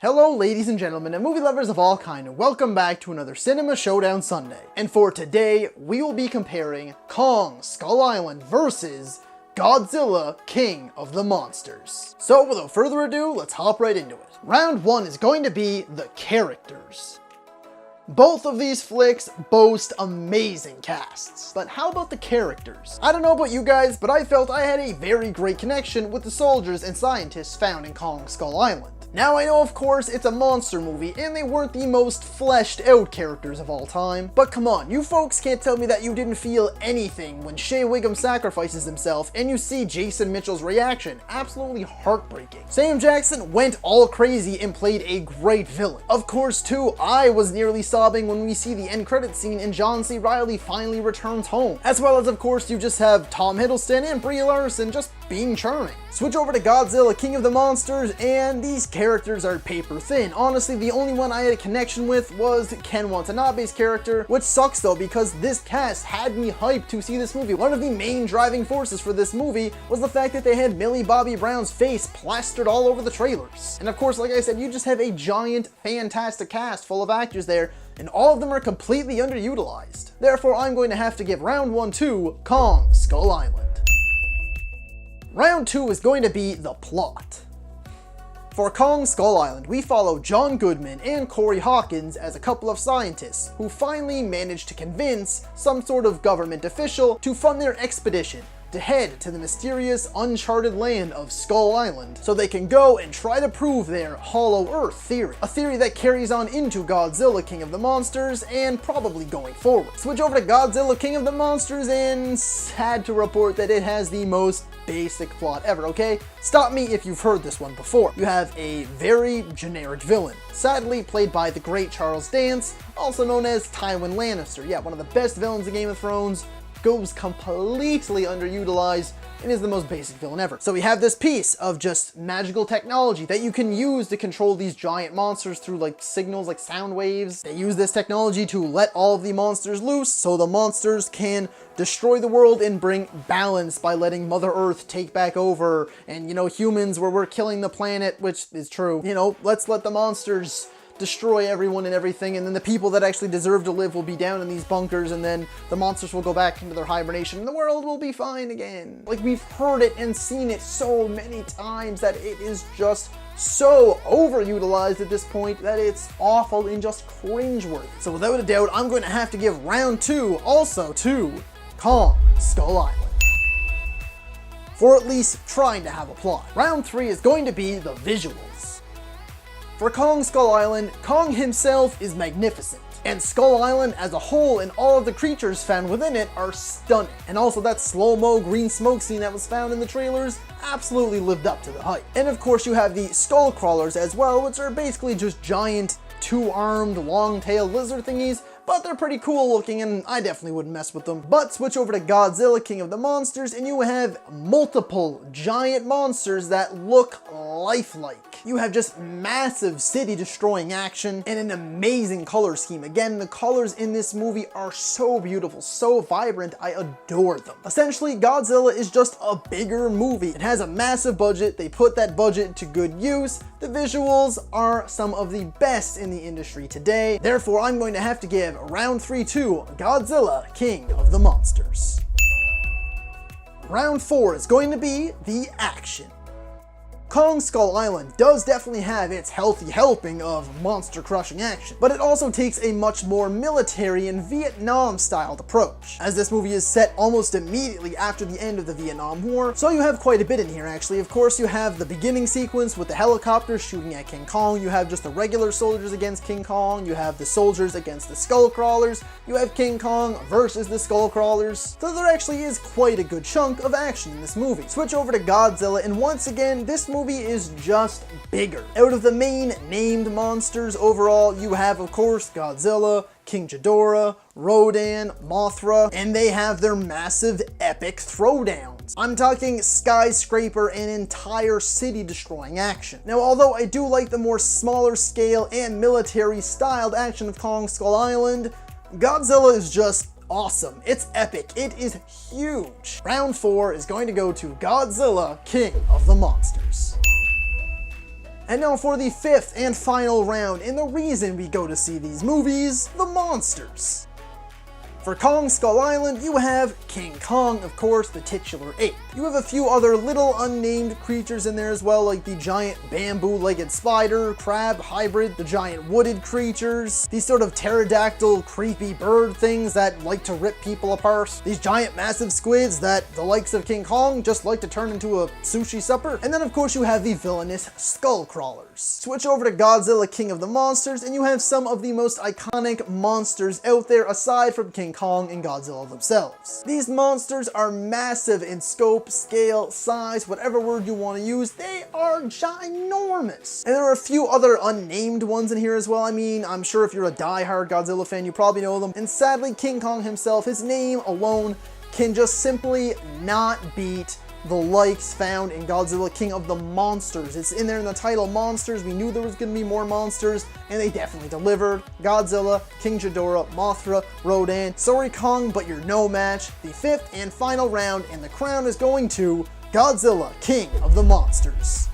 Hello ladies and gentlemen and movie lovers of all kind, and welcome back to another Cinema Showdown Sunday. And for today, we will be comparing Kong Skull Island versus Godzilla King of the Monsters. So without further ado, let's hop right into it. Round 1 is going to be the characters. Both of these flicks boast amazing casts, but how about the characters? I don't know about you guys, but I felt I had a very great connection with the soldiers and scientists found in Kong Skull Island. Now I know of course it's a monster movie and they weren't the most fleshed out characters of all time, but come on, you folks can't tell me that you didn't feel anything when Shea Wiggum sacrifices himself and you see Jason Mitchell's reaction. Absolutely heartbreaking. Sam Jackson went all crazy and played a great villain. Of course too, I was nearly sobbing when we see the end credit scene and John C. Reilly finally returns home. As well as of course you just have Tom Hiddleston and Brie Larson just being charming. Switch over to Godzilla King of the Monsters and these characters are paper thin. Honestly, the only one I had a connection with was Ken Watanabe's character, which sucks though because this cast had me hyped to see this movie. One of the main driving forces for this movie was the fact that they had Millie Bobby Brown's face plastered all over the trailers. And of course, like I said, you just have a giant, fantastic cast full of actors there, and all of them are completely underutilized. Therefore, I'm going to have to give round 1 to Kong Skull Island. Round 2 is going to be the plot. For Kong Skull Island, we follow John Goodman and Corey Hawkins as a couple of scientists who finally manage to convince some sort of government official to fund their expedition to head to the mysterious uncharted land of Skull Island so they can go and try to prove their Hollow Earth theory, a theory that carries on into Godzilla King of the Monsters and probably going forward. Switch over to Godzilla King of the Monsters and sad to report that it has the most basic plot ever, okay? Stop me if you've heard this one before. You have a very generic villain, sadly played by the great Charles Dance, also known as Tywin Lannister. Yeah, one of the best villains in Game of Thrones, goes completely underutilized and is the most basic villain ever. So we have this piece of just magical technology that you can use to control these giant monsters through like signals, like sound waves. They use this technology to let all of the monsters loose so the monsters can destroy the world and bring balance by letting Mother Earth take back over. And you know, humans where we're killing the planet, which is true, you know, let's let the monsters destroy everyone and everything, and then the people that actually deserve to live will be down in these bunkers, and then the monsters will go back into their hibernation and the world will be fine again. Like, we've heard it and seen it so many times that it is just so overutilized at this point that it's awful and just cringeworthy. So without a doubt, I'm going to have to give round 2 also to Kong Skull Island, for at least trying to have a plot. Round 3 is going to be the visuals. For Kong Skull Island, Kong himself is magnificent, and Skull Island as a whole and all of the creatures found within it are stunning. And also that slow-mo green smoke scene that was found in the trailers absolutely lived up to the hype. And of course you have the skull crawlers as well, which are basically just giant, two-armed, long-tailed lizard thingies, but they're pretty cool looking and I definitely wouldn't mess with them. But switch over to Godzilla King of the Monsters and you have multiple giant monsters that look lifelike. You have just massive city destroying action and an amazing color scheme. Again, the colors in this movie are so beautiful, so vibrant, I adore them. Essentially, Godzilla is just a bigger movie. It has a massive budget, they put that budget to good use. The visuals are some of the best in the industry today. Therefore, I'm going to have to give round 3 to Godzilla King of the Monsters. Round 4 is going to be the action. Kong Skull Island does definitely have its healthy helping of monster-crushing action, but it also takes a much more military and Vietnam-styled approach, as this movie is set almost immediately after the end of the Vietnam War, so you have quite a bit in here actually. Of course, you have the beginning sequence with the helicopters shooting at King Kong, you have just the regular soldiers against King Kong, you have the soldiers against the skull crawlers, you have King Kong versus the skull crawlers, so there actually is quite a good chunk of action in this movie. Switch over to Godzilla, and once again, this movie is just bigger. Out of the main named monsters overall, you have of course Godzilla, King Ghidorah, Rodan, Mothra, and they have their massive epic throwdowns. I'm talking skyscraper and entire city destroying action. Now, although I do like the more smaller scale and military styled action of Kong Skull Island, Godzilla is just awesome. It's epic. It is huge. Round 4 is going to go to Godzilla King of the Monsters. And now for the fifth and final round, and the reason we go to see these movies, the monsters. For Kong Skull Island, you have King Kong, of course, the titular ape. You have a few other little unnamed creatures in there as well, like the giant bamboo-legged spider, crab hybrid, the giant wooded creatures, these sort of pterodactyl creepy bird things that like to rip people apart, these giant massive squids that the likes of King Kong just like to turn into a sushi supper, and then of course you have the villainous skull crawlers. Switch over to Godzilla King of the Monsters and you have some of the most iconic monsters out there aside from King Kong and Godzilla themselves. These monsters are massive in scope, scale, size, whatever word you want to use. They are ginormous. And there are a few other unnamed ones in here as well. I mean, I'm sure if you're a die-hard Godzilla fan, you probably know them. And sadly, King Kong himself, his name alone can just simply not beat the likes found in Godzilla King of the Monsters. It's in there in the title, Monsters. We knew there was going to be more monsters, and they definitely delivered. Godzilla, King Ghidorah, Mothra, Rodan. Sorry Kong, but you're no match. The fifth and final round, and the crown is going to Godzilla King of the Monsters.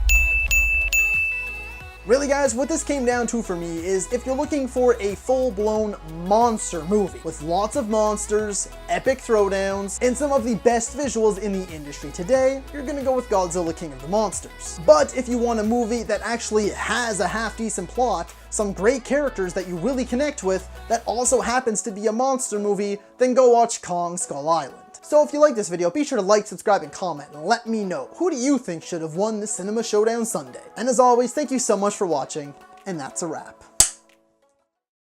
Really guys, what this came down to for me is if you're looking for a full-blown monster movie with lots of monsters, epic throwdowns, and some of the best visuals in the industry today, you're gonna go with Godzilla King of the Monsters. But if you want a movie that actually has a half-decent plot, some great characters that you really connect with, that also happens to be a monster movie, then go watch Kong Skull Island. So if you like this video, be sure to like, subscribe, and comment, and let me know, who do you think should have won the Cinema Showdown Sunday? And as always, thank you so much for watching, and that's a wrap.